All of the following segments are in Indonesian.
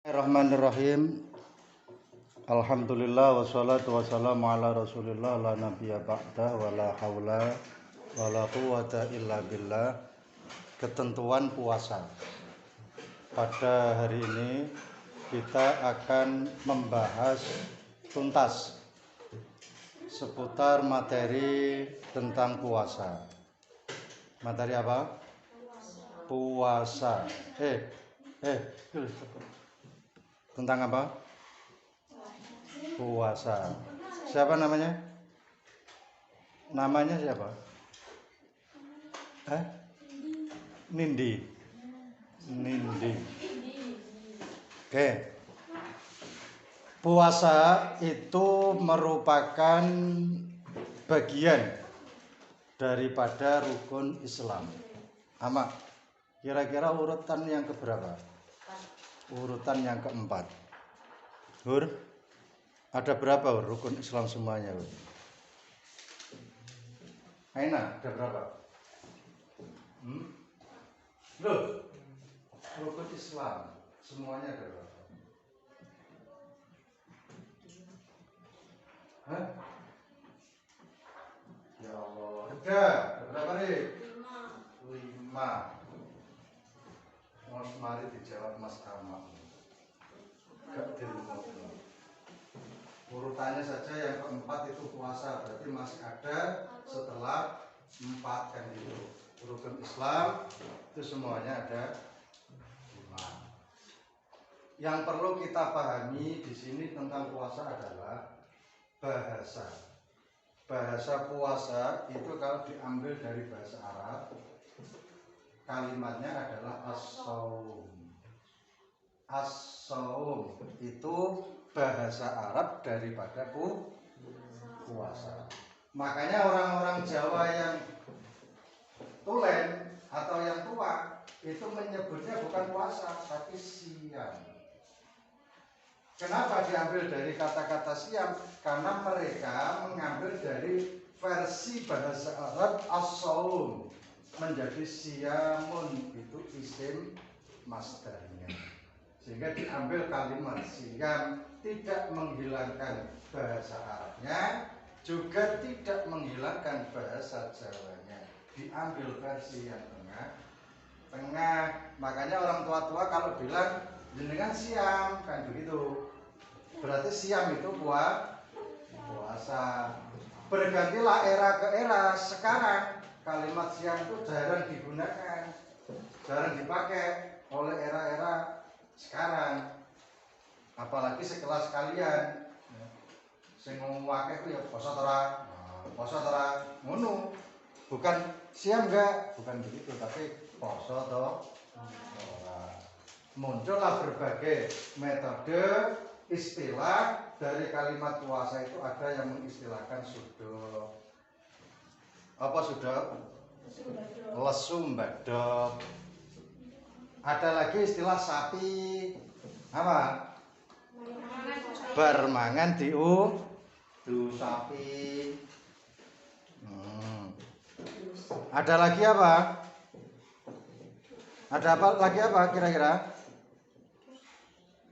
Bismillahirrahmanirrahim. Alhamdulillah wassalatu wassalamu ala Rasulillah la nabiyya ba'da wa la haula wa la quwwata illa billah. Ketentuan puasa. Pada hari ini kita akan membahas tuntas seputar materi tentang puasa. Materi apa? Puasa. Tentang apa? Puasa. Siapa namanya? Namanya siapa? Nindi. Oke. Puasa itu merupakan bagian daripada rukun Islam. Ama, kira-kira urutan yang keberapa? Urutan yang keempat. Hur, ada berapa rukun Islam semuanya? Aina, ada berapa? Loh, rukun Islam semuanya ada berapa? Hah? Ya Allah, ada berapa nih? 5. Mari dijawab Mas Amal. Gak dirumah. Urutannya saja yang keempat itu puasa, berarti masih ada setelah 4 kan gitu. Rukun Islam itu semuanya ada 5. Yang perlu kita pahami di sini tentang puasa adalah bahasa. Bahasa puasa itu kalau diambil dari bahasa Arab, kalimatnya adalah as-shaum. As-shaum itu bahasa Arab daripada puasa. Makanya orang-orang Jawa yang tulen atau yang tua itu menyebutnya bukan puasa tapi siam. Kenapa diambil dari kata-kata siam? Karena mereka mengambil dari versi bahasa Arab as-shaum menjadi siamun, itu isim masdarnya, sehingga diambil kalimat siam, tidak menghilangkan bahasa Arabnya, juga tidak menghilangkan bahasa Jawanya, diambil versi yang tengah. Makanya orang tua-tua kalau bilang jenengan siam kan begitu, berarti siam itu puasa. Bergantilah era ke era, sekarang kalimat siam itu jarang digunakan, jarang dipakai oleh era-era sekarang. Apalagi sekelas kalian, sing ngomong wae itu ya poso ora, ngono. Bukan siam enggak, bukan begitu, tapi poso to ora. Muncullah berbagai metode istilah dari kalimat puasa itu. Ada yang mengistilahkan sudo, apa sudah lesum badok. Ada lagi istilah sapi apa? Bermangan diu sapi. Ada lagi apa? Ada apa lagi apa kira-kira?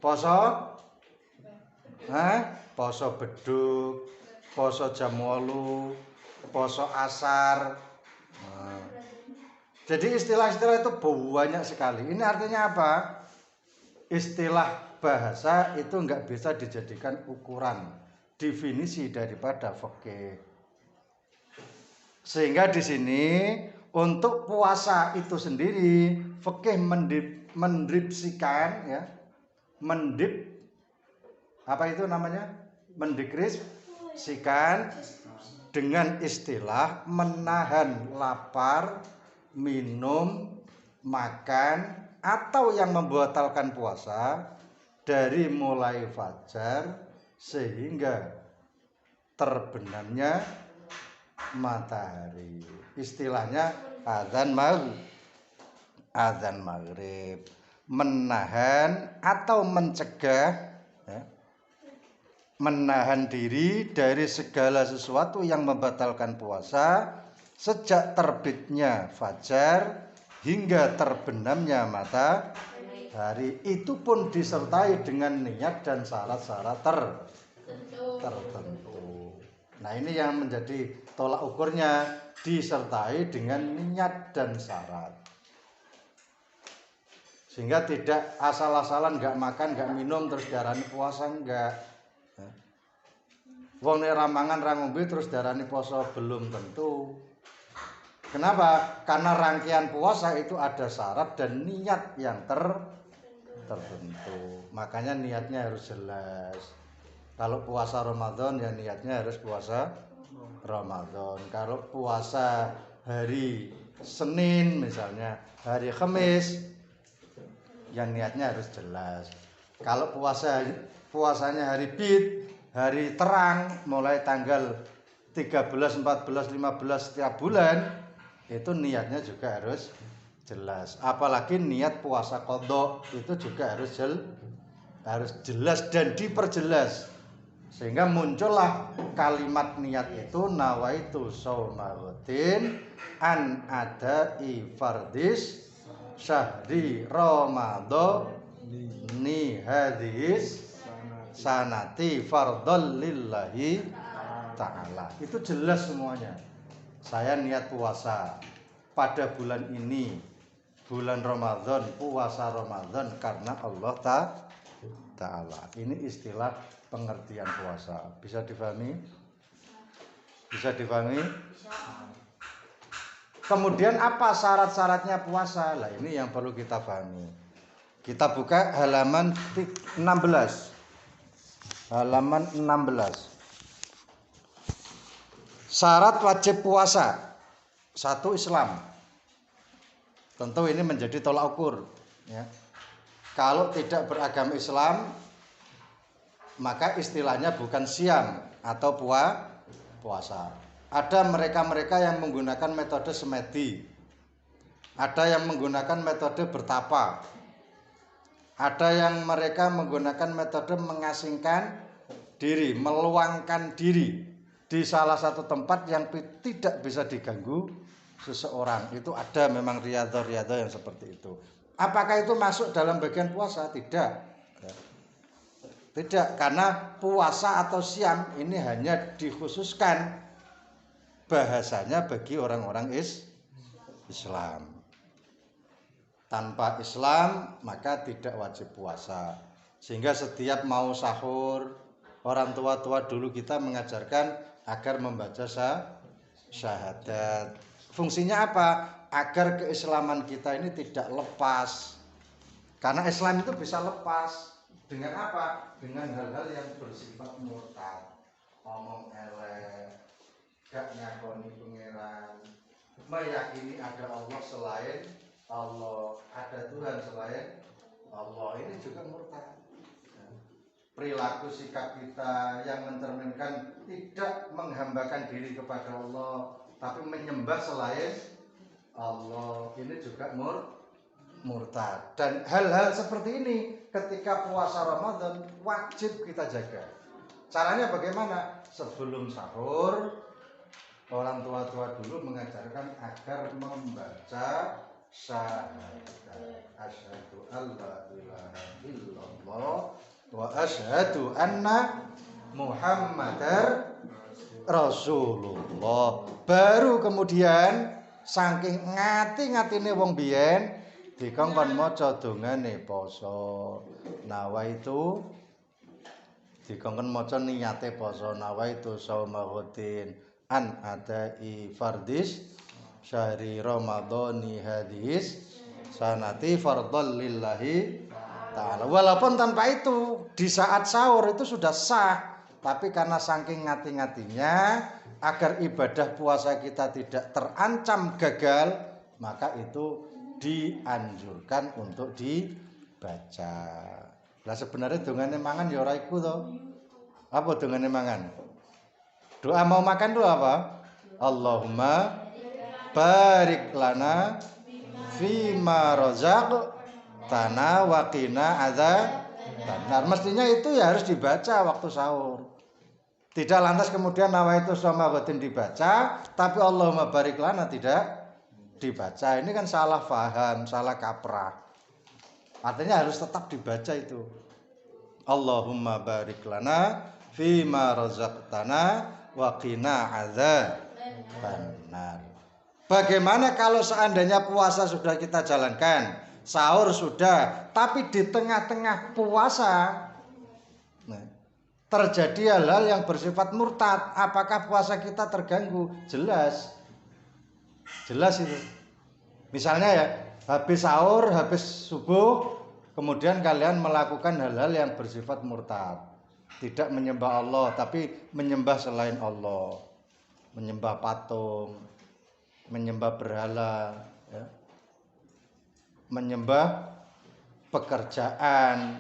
Poso? Poso beduk, poso jam 8, poso asar. Jadi istilah-istilah itu banyak sekali. Ini artinya apa? Istilah bahasa itu enggak bisa dijadikan ukuran definisi daripada fikih. Sehingga di sini untuk puasa itu sendiri fikih mendeskripsikan ya. Apa itu namanya? Mendeskripsikan dengan istilah menahan lapar, minum, makan, atau yang membatalkan puasa dari mulai fajar sehingga terbenamnya matahari. Istilahnya azan maghrib, menahan atau mencegah ya, menahan diri dari segala sesuatu yang membatalkan puasa sejak terbitnya fajar hingga terbenamnya matahari. hari itu pun disertai dengan niat dan syarat-syarat tertentu. Nah, ini yang menjadi tolak ukurnya, disertai dengan niat dan syarat. Sehingga tidak asal-asalan nggak makan, nggak minum terus diarani puasa, enggak. Wong nek ra mangan ra ngombe terus diarani puasa, belum tentu. Kenapa? Karena rangkaian puasa itu ada syarat dan niat yang tertentu. Makanya niatnya harus jelas. Kalau puasa Ramadan ya niatnya harus puasa Ramadan. Kalau puasa hari Senin misalnya, hari Kamis yang niatnya harus jelas. Kalau puasanya hari Bid, hari terang mulai tanggal 13, 14, 15 setiap bulan, itu niatnya juga harus jelas. Apalagi niat puasa qadha itu juga harus jelas dan diperjelas. Sehingga muncullah kalimat niat itu nawaitu shauma ghadin an adai fardis syahri ramadhani hadis sanati fardhal lillahi ta'ala. Itu jelas semuanya. Saya niat puasa pada bulan ini, bulan Ramadan, puasa Ramadan karena Allah Ta'ala. Ini istilah pengertian puasa. Bisa difahami? Bisa difahami? Kemudian apa syarat-syaratnya puasa? Lah ini yang perlu kita pahami. Kita buka halaman 16. Halaman 16. Syarat wajib puasa. 1, Islam. Tentu ini menjadi tolak ukur, ya. Kalau tidak beragama Islam, maka istilahnya bukan siam atau puasa. Ada mereka-mereka yang menggunakan metode semedi. Ada yang menggunakan metode bertapa. Ada yang mereka menggunakan metode mengasingkan diri, meluangkan diri di salah satu tempat yang tidak bisa diganggu seseorang. Itu ada memang riyadhah-riyadhah yang seperti itu. Apakah itu masuk dalam bagian puasa? Tidak. Tidak, karena puasa atau siam ini hanya dikhususkan bahasanya bagi orang-orang Islam. Tanpa Islam maka tidak wajib puasa. Sehingga setiap mau sahur, orang tua-tua dulu kita mengajarkan agar membaca syahadat. Fungsinya apa? Agar keislaman kita ini tidak lepas. Karena Islam itu bisa lepas. Dengan apa? Dengan hal-hal yang bersifat murtad. Omong elek, gak nyakoni pangeran, meyakini ada Allah selain Allah, ada Tuhan selain Allah, ini juga murtad. Perilaku sikap kita yang mencerminkan tidak menghambakan diri kepada Allah, tapi menyembah selain Allah, ini juga murtad. Dan hal-hal seperti ini ketika puasa Ramadan wajib kita jaga. Caranya bagaimana? Sebelum sahur, orang tua-tua dulu mengajarkan agar membaca syahadat. Asyhadu alla ilaha illallah wa asyhadu anna Muhammadar Rasulullah. Baru kemudian saking ngati-ngatine wong biyen dikongkon maca dongane poso. Nawaitu dikongkon maca niyate poso, nawaitu shauma ghadin an adai fardis syahri ramadhani hadis sanati fardhal lillahi ta'ala. Walaupun tanpa itu di saat sahur itu sudah sah, tapi karena saking ngati-ngatinya agar ibadah puasa kita tidak terancam gagal, maka itu dianjurkan untuk dibaca. Lah sebenarnya dongane mangan ya ora iku to. Apa dongane mangan? Doa mau makan doa apa? Allahumma barik lana fima razaqtana wa qina adzabannar. Mestinya itu ya harus dibaca waktu sahur. Tidak lantas kemudian nawaitu shauma ghadin dibaca, tapi Allahumma barik lana tidak dibaca. Ini kan salah faham, salah kaprah. Artinya harus tetap dibaca itu. Allahumma barik lana fima razaqtana wa qina adzabannar. Bagaimana kalau seandainya puasa sudah kita jalankan, sahur sudah, tapi di tengah-tengah puasa terjadi hal-hal yang bersifat murtad, apakah puasa kita terganggu? Jelas itu. Misalnya ya, habis sahur, habis subuh, kemudian kalian melakukan hal-hal yang bersifat murtad, tidak menyembah Allah tapi menyembah selain Allah, menyembah patung, menyembah berhala, ya, menyembah pekerjaan,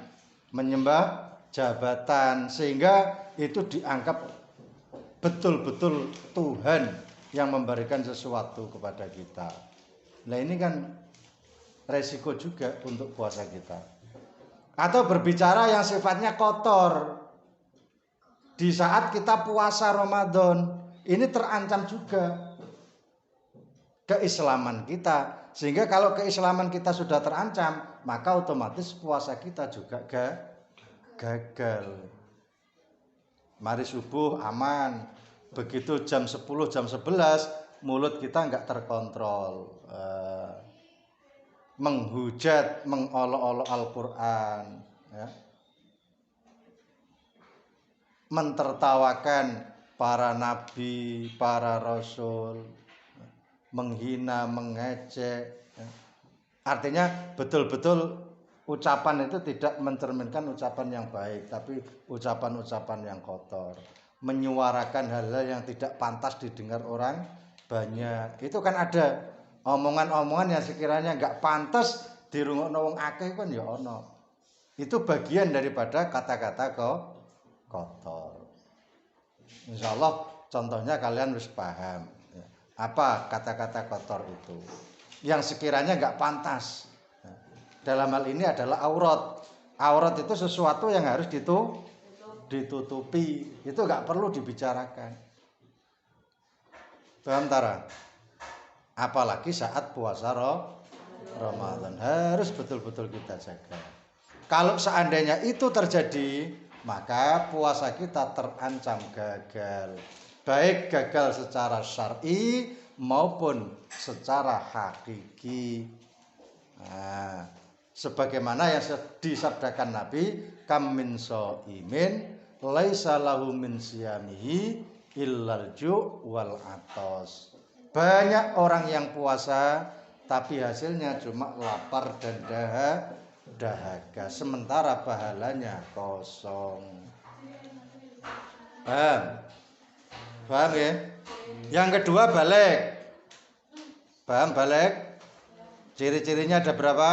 menyembah jabatan, sehingga itu dianggap betul-betul Tuhan yang memberikan sesuatu kepada kita. Nah ini kan resiko juga untuk puasa kita. Atau berbicara yang sifatnya kotor di saat kita puasa Ramadan, ini terancam juga keislaman kita. Sehingga kalau keislaman kita sudah terancam, maka otomatis puasa kita juga gagal. Mari subuh aman, begitu jam 10, jam 11 mulut kita nggak terkontrol, menghujat, mengolok-olok Al-Quran, ya, mentertawakan para nabi, para rasul, menghina, mengejek, ya. Artinya betul-betul ucapan itu tidak mencerminkan ucapan yang baik, tapi ucapan-ucapan yang kotor, menyuarakan hal-hal yang tidak pantas didengar orang banyak. Itu kan ada omongan-omongan yang sekiranya nggak pantas dirungokno wong akeh kan ya ono. Itu bagian daripada kata-kata kotor. Insyaallah contohnya kalian harus paham apa kata-kata kotor itu yang sekiranya nggak pantas. Dalam hal ini adalah aurat. Aurat itu sesuatu yang harus ditutupi. Itu nggak perlu dibicarakan. Paham tara? Apalagi saat puasa Ramadan, harus betul-betul kita jaga. Kalau seandainya itu terjadi, maka puasa kita terancam gagal. Baik gagal secara syar'i maupun secara hakiki. Nah, sebagaimana yang disabdakan Nabi, kam min shaimin laisa lahu min siyamihi illal ju' wal atos. Banyak orang yang puasa tapi hasilnya cuma lapar dan dahaga, sementara pahalanya kosong. Paham ya? Yang kedua balik. Paham balik? Ciri-cirinya ada berapa?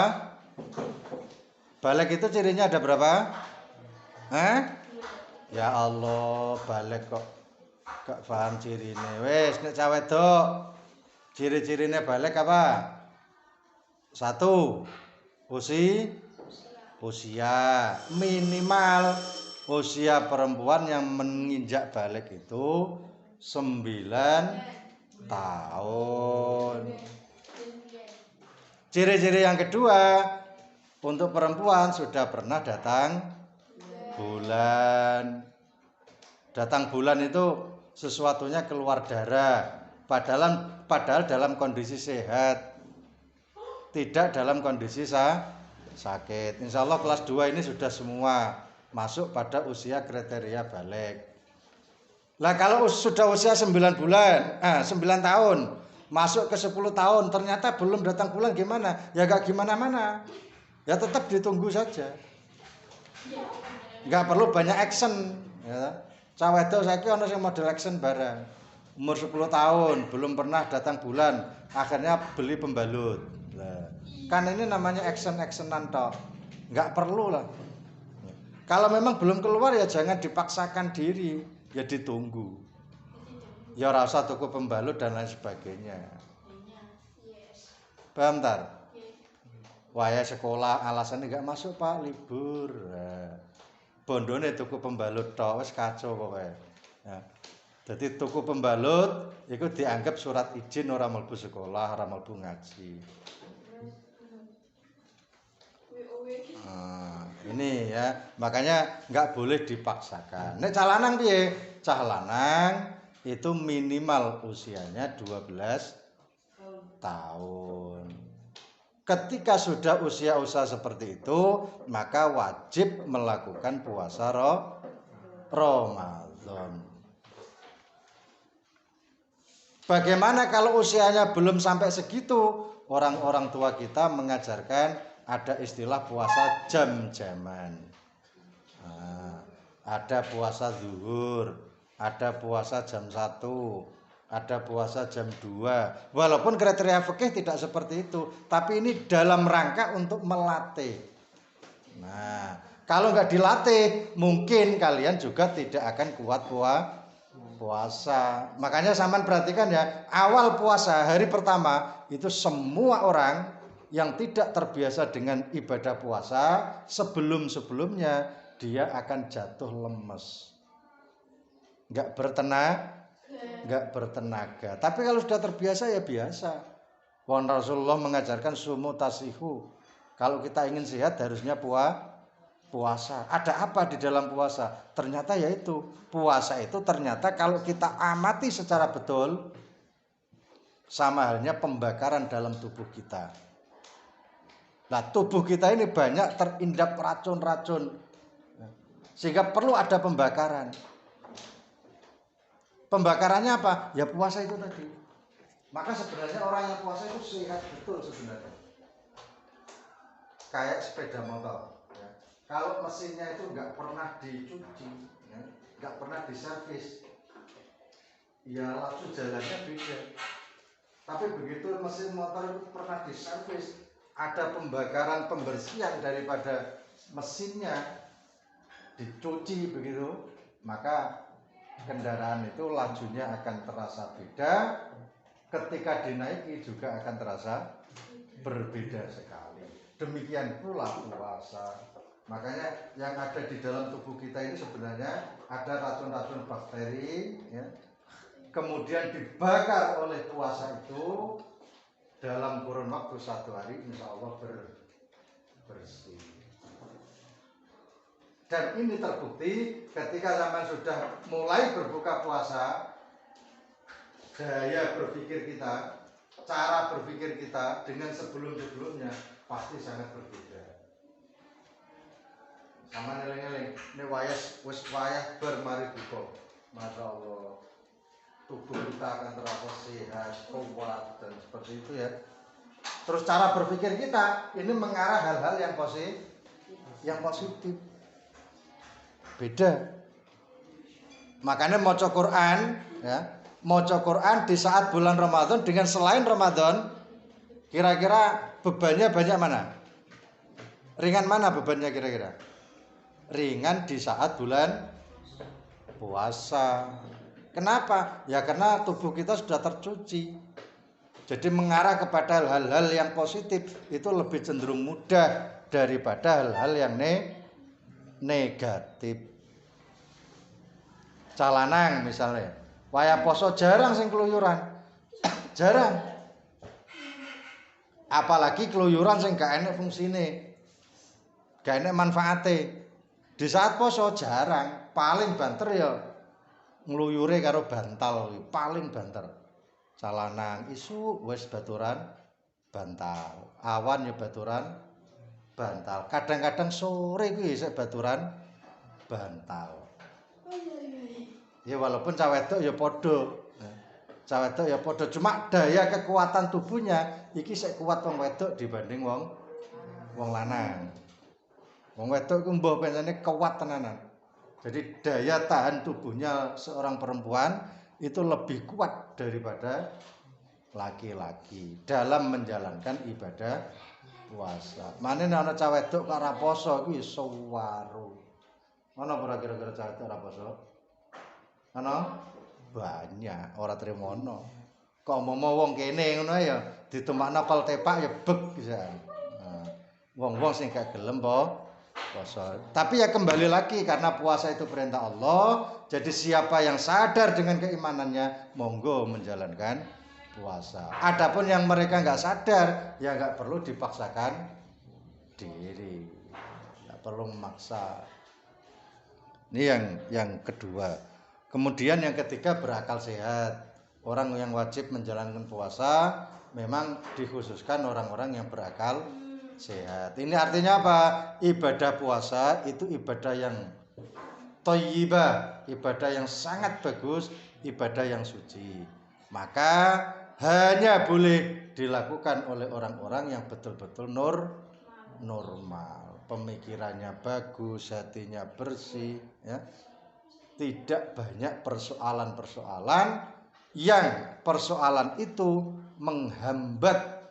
Balik itu cirinya ada berapa? Ya Allah, balik kok gak paham cirine. Wes nek cah wedok ciri-cirine balik apa? 1. Usia. Minimal usia perempuan yang menginjak balik itu 9 tahun. Ciri-ciri yang kedua, untuk perempuan sudah pernah datang bulan. Datang bulan itu sesuatunya keluar darah, padahal dalam kondisi sehat, tidak dalam kondisi sakit. Insya Allah kelas 2 ini sudah semua masuk pada usia kriteria balik. Lah kalau sudah usia 9 tahun, masuk ke 10 tahun, ternyata belum datang bulan, gimana? Ya gak gimana-mana, ya tetap ditunggu saja, gak perlu banyak action, ya. Cah wedok saiki ana sing model action barang. Umur 10 tahun belum pernah datang bulan, akhirnya beli pembalut. Nah, kan ini namanya action-actionan tok. Enggak perlu lah. Kalau memang belum keluar ya jangan dipaksakan diri, ya ditunggu. Ya ora usah tuku pembalut dan lain sebagainya. Paham tar? Waya sekolah alasannya enggak masuk Pak, libur. Nah, bondone tuku pembalut tok wis kacau pokoknya. Nah, jadi tuku pembalut itu dianggap surat izin ora mlebu sekolah, ora mlebu ngaji. Ini ya, makanya nggak boleh dipaksakan. Nek cah lanang piye? Cah lanang itu minimal usianya 12 tahun. Ketika sudah usia-usia seperti itu, maka wajib melakukan puasa Ramadan. Bagaimana kalau usianya belum sampai segitu? Orang-orang tua kita mengajarkan ada istilah puasa jam-jaman. Nah, ada puasa zuhur, ada puasa jam 1, ada puasa jam 2. Walaupun kriteria fikih tidak seperti itu, tapi ini dalam rangka untuk melatih. Nah, kalau nggak dilatih, mungkin kalian juga tidak akan kuat puasa. Makanya sampean perhatikan ya, awal puasa hari pertama itu semua orang yang tidak terbiasa dengan ibadah puasa sebelum-sebelumnya dia akan jatuh lemes, nggak bertenaga. Tapi kalau sudah terbiasa ya biasa. Wan Rasulullah mengajarkan sumu tasihu. Kalau kita ingin sehat harusnya puasa. Ada apa di dalam puasa? Ternyata yaitu puasa itu ternyata kalau kita amati secara betul sama halnya pembakaran dalam tubuh kita. Nah, tubuh kita ini banyak terindap racun-racun sehingga perlu ada pembakaran. Pembakarannya apa? Ya puasa itu tadi. Maka sebenarnya orang yang puasa itu sehat betul sebenarnya. Kayak sepeda motor. Ya. Kalau mesinnya itu nggak pernah dicuci, ya, nggak pernah diservis, ya langsung jalannya beda. Tapi begitu mesin motor itu pernah diservis, ada pembakaran pembersihan daripada mesinnya, dicuci begitu, maka kendaraan itu lajunya akan terasa beda, ketika dinaiki juga akan terasa berbeda sekali. Demikian pula puasa. Makanya yang ada di dalam tubuh kita ini sebenarnya ada racun-racun bakteri, ya. Kemudian dibakar oleh puasa itu dalam kurun waktu 1 hari, insya Allah bersih. Dan ini terbukti ketika zaman sudah mulai berbuka puasa, gaya berpikir kita, cara berpikir kita dengan sebelum-sebelumnya pasti sangat berbeda. Sama neleng-neleng, ini wis wayah bermari buka, masya Allah, tubuh kita akan terasa sehat, kuat dan seperti itu ya. Terus cara berpikir kita ini mengarah hal-hal yang positif. Beda. Makanya maca Quran, ya, maca Quran di saat bulan Ramadan dengan selain Ramadan, kira-kira bebannya banyak mana? Ringan mana bebannya kira-kira? Ringan di saat bulan puasa. Kenapa? Ya karena tubuh kita sudah tercuci. Jadi mengarah kepada hal-hal yang positif itu lebih cenderung mudah daripada hal-hal yang negatif. Calanang misalnya, wayah poso jarang sing keluyuran. Jarang. Apalagi keluyuran sing gak enek fungsine. Gak enek manfaate. Di saat poso jarang, paling banter ya ngluyure karo bantal, paling banter. Calanang isu wis baturan bantal. Awan ya baturan bantal. Kadang-kadang sore kuwi isih baturan bantal. Ya walaupun cah wedok ya padha. Cah wedok ya padha, cuma daya kekuatan tubuhnya iki sik kuat wong wedok dibanding wong lanang. Wong wedok ku mbah pancene kuat tenanan. Jadi daya tahan tubuhnya seorang perempuan itu lebih kuat daripada laki-laki dalam menjalankan ibadah puasa. Manene ana cah wedok kok ora poso kuwi suwaru. Ana ora kira-kira cah wedok ora poso? Ana banyak, ora trimono. Kok momo wong kene ngono ya ditumakna kol tepak ya beg pisan. Nah, wong-wong sing gak gelem puasa. Tapi ya kembali lagi karena puasa itu perintah Allah, jadi siapa yang sadar dengan keimanannya monggo menjalankan puasa. Adapun yang mereka nggak sadar ya nggak perlu dipaksakan diri. Nggak perlu memaksa. Ini yang kedua. Kemudian yang ketiga, berakal sehat. Orang yang wajib menjalankan puasa memang dikhususkan orang-orang yang berakal sehat. Ini artinya apa? Ibadah puasa itu ibadah yang thayyibah, ibadah yang sangat bagus, ibadah yang suci. Maka hanya boleh dilakukan oleh orang-orang yang betul-betul normal, pemikirannya bagus, hatinya bersih, ya. Tidak banyak persoalan-persoalan yang persoalan itu menghambat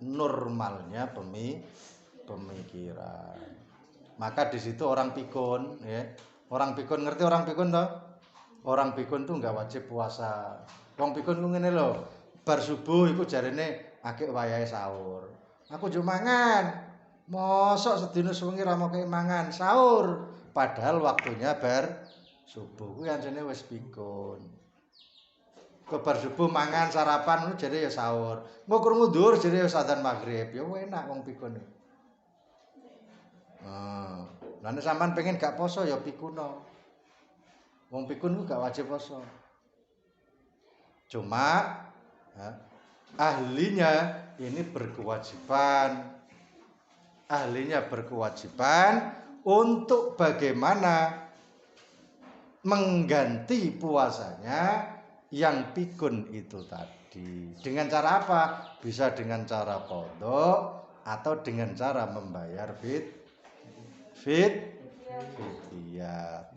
normalnya pemikiran. Maka di situ orang pikun, ya. Orang pikun, ngerti orang pikun toh? Orang pikun tuh nggak wajib puasa. Wong pikun ku ngene lho, bar subuh iku jarene akeh wayahe sahur. Aku yo mangan. Mosok sedina sewengi ra mau mangan sahur, padahal waktunya bar subuh kuwi anjene wis pikun. Bar subuh mangan sarapan ngono jare ya sahur. Engko krungu dhuwur jare ya adzan maghrib. Ya enak wong pikun. Lah nek sampean pengen gak poso ya pikuno. Wong pikun ku gak wajib poso. Cuma ahlinya ini berkewajiban. Ahlinya berkewajiban untuk bagaimana mengganti puasanya yang pikun itu tadi. Dengan cara apa? Bisa dengan cara qadha atau dengan cara membayar fidyah,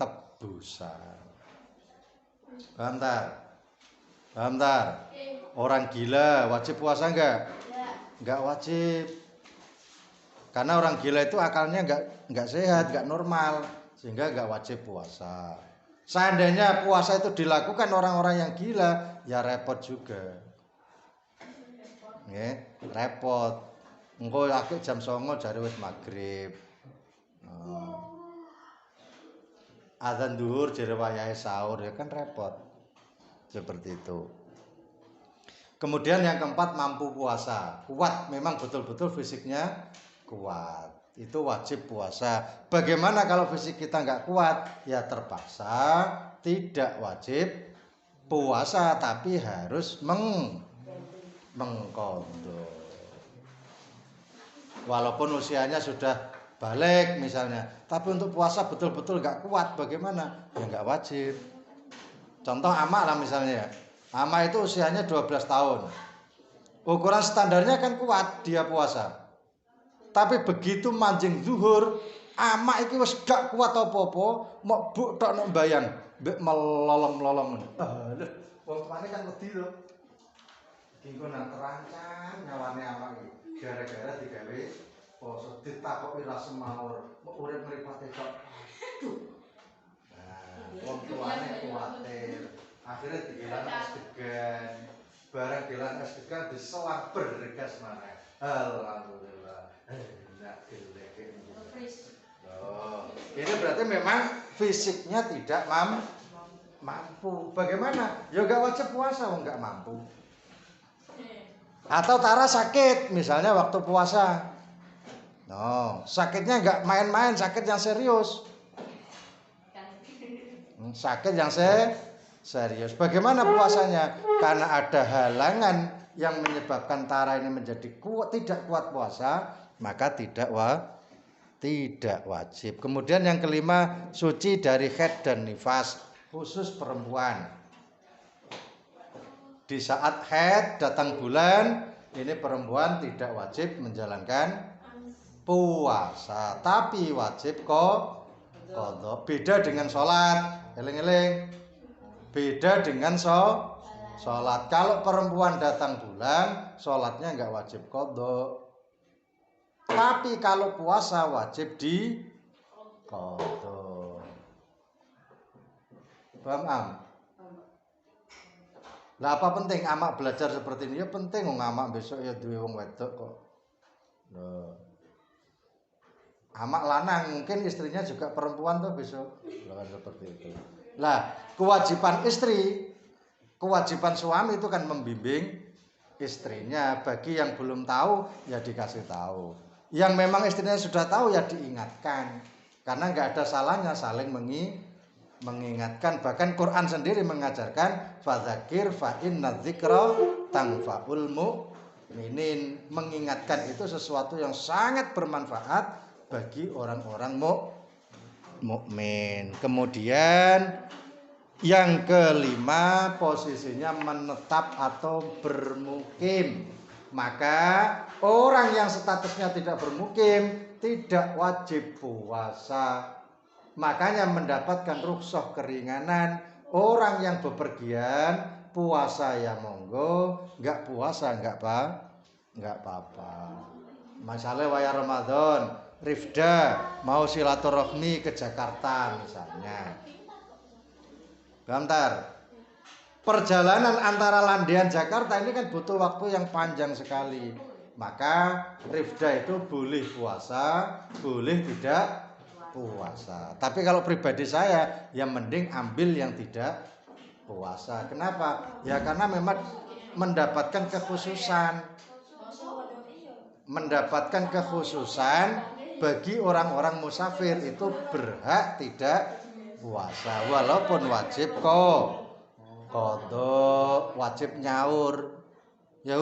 tebusan. Paham tak? Orang gila wajib puasa enggak? Enggak wajib. Karena orang gila itu akalnya enggak sehat, enggak normal, sehingga enggak wajib puasa. Seandainya puasa itu dilakukan orang-orang yang gila, ya repot juga. Nggih, repot. Engko akeh jam 09.00 jare wis maghrib. Adzan zuhur jare wayahe sahur, ya kan repot. Seperti itu. Kemudian yang keempat, mampu puasa. Kuat, memang betul-betul fisiknya kuat. Itu wajib puasa. Bagaimana kalau fisik kita nggak kuat? Ya terpaksa tidak wajib puasa, tapi harus mengqadha. Walaupun usianya sudah balik misalnya, tapi untuk puasa betul-betul nggak kuat, bagaimana? Ya nggak wajib. Contoh amak lah misalnya. Amak itu usianya 12 tahun. Ukuran standarnya kan kuat dia puasa. Tapi begitu manjing zuhur, amak iki wis gak kuat apa-apa, mok buk tok nek mbayang, mbek melolong-melolong. Lho, wong tuane kan wedi lho. Iki kok nang terancam nyawane amak iki. Gara-gara digawe poso ditakoki ra semaur, mok urip mripate tok. Aduh. Nah, wong tuane kuwatir. Akhirnya dibilang es degan. Barang bilang es degan diselang bergas maneh. Alhamdulillah. Ini berarti memang fisiknya tidak mampu. Bagaimana? Ya nggak wajib puasa, nggak mampu. Atau Tara sakit, misalnya waktu puasa. Sakitnya nggak main-main, sakit yang serius. Sakit yang serius. Bagaimana puasanya? Karena ada halangan yang menyebabkan Tara ini menjadi tidak kuat puasa, maka tidak wajib. Kemudian yang kelima, suci dari haid dan nifas, khusus perempuan. Di saat haid datang bulan, ini perempuan tidak wajib menjalankan puasa, tapi wajib qadha. Beda dengan sholat, eling-eling. Beda dengan sholat. Kalau perempuan datang bulan, sholatnya nggak wajib qadha. Tapi kalau puasa wajib di qadha. Paham? Lah apa penting amak belajar seperti ini? Ya penting wong amak besok ya duwe wong wedok kok. Amak lanang mungkin istrinya juga perempuan tuh besok. Lah seperti itu. Lah, kewajiban istri, kewajiban suami itu kan membimbing istrinya. Bagi yang belum tahu ya dikasih tahu. Yang memang istrinya sudah tahu ya diingatkan, karena nggak ada salahnya saling mengingatkan. Bahkan Quran sendiri mengajarkan fadzakir fa inna dzikra tanfa'ul mu'minin. Mengingatkan itu sesuatu yang sangat bermanfaat bagi orang-orang mukmin. Kemudian yang kelima, posisinya menetap atau bermukim. Maka orang yang statusnya tidak bermukim tidak wajib puasa. Makanya mendapatkan rukhsah keringanan. Orang yang bepergian puasa ya monggo, enggak puasa enggak apa-apa. Masalah waya Ramadan, Rifda mau silaturahmi ke Jakarta misalnya. Bentar. Perjalanan antara Landean Jakarta ini kan butuh waktu yang panjang sekali. Maka Rifda itu boleh puasa, boleh tidak puasa. Tapi kalau pribadi saya, yang mending ambil yang tidak puasa. Kenapa? Ya karena memang mendapatkan kekhususan. Mendapatkan kekhususan bagi orang-orang musafir itu berhak tidak puasa. Walaupun wajib kodok, wajib nyaur ya.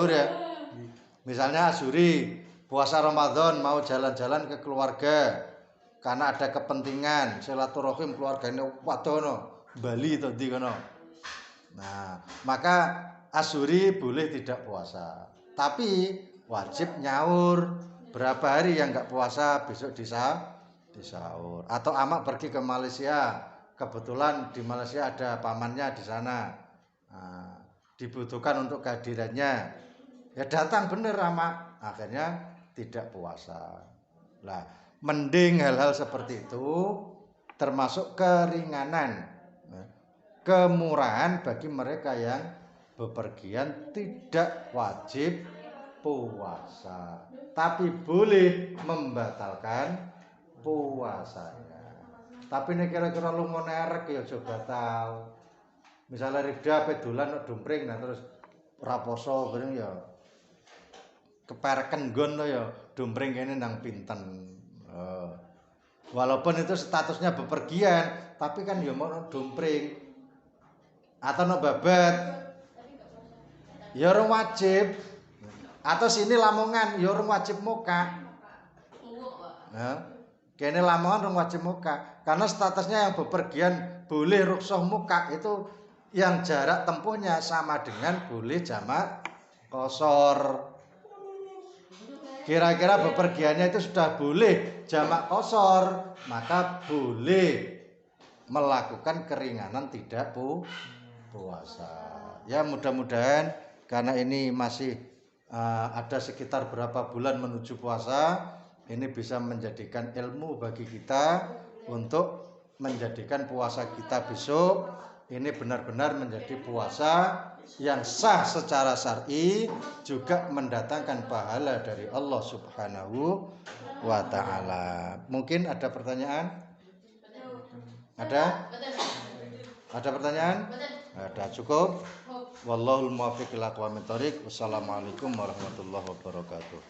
Misalnya Azuri puasa Ramadan mau jalan-jalan ke keluarga karena ada kepentingan silaturahim keluarganya wadono Bali atau di kono. Nah, maka Azuri boleh tidak puasa, tapi wajib nyaur. Berapa hari yang nggak puasa besok disaur. Atau Amak pergi ke Malaysia, kebetulan di Malaysia ada pamannya di sana, nah, dibutuhkan untuk kehadirannya, ya datang bener Amak, akhirnya tidak puasa. Nah, mending hal-hal seperti itu termasuk keringanan, kemurahan bagi mereka yang bepergian, tidak wajib puasa, tapi boleh membatalkan puasanya. Tapi ini kira-kira lu mau nerek ya coba tahu. Misalnya Rifda pedolan dompring nah terus raposo bareng ya kepereken gon lo ya dompring kene nang pinten. Walaupun itu statusnya bepergian, tapi kan ya mau dompring atau no babat ya orang wajib. Atau sini Lamongan ya orang wajib muka. Nah, kene Lamongan orang wajib muka. Karena statusnya yang bepergian boleh rukhsah muka itu yang jarak tempuhnya sama dengan boleh jamak qashar. Kira-kira bepergiannya itu sudah boleh jamak qashar, maka boleh melakukan keringanan tidak puasa. Ya mudah-mudahan karena ini masih ada sekitar berapa bulan menuju puasa, ini bisa menjadikan ilmu bagi kita untuk menjadikan puasa kita besok ini benar-benar menjadi puasa yang sah secara syar'i, juga mendatangkan pahala dari Allah Subhanahu wa ta'ala. Mungkin ada pertanyaan? Ada? Ada pertanyaan? Ada, cukup. Wallahul muwaffiq ila aqwamit thoriq. Wassalamualaikum warahmatullahi wabarakatuh.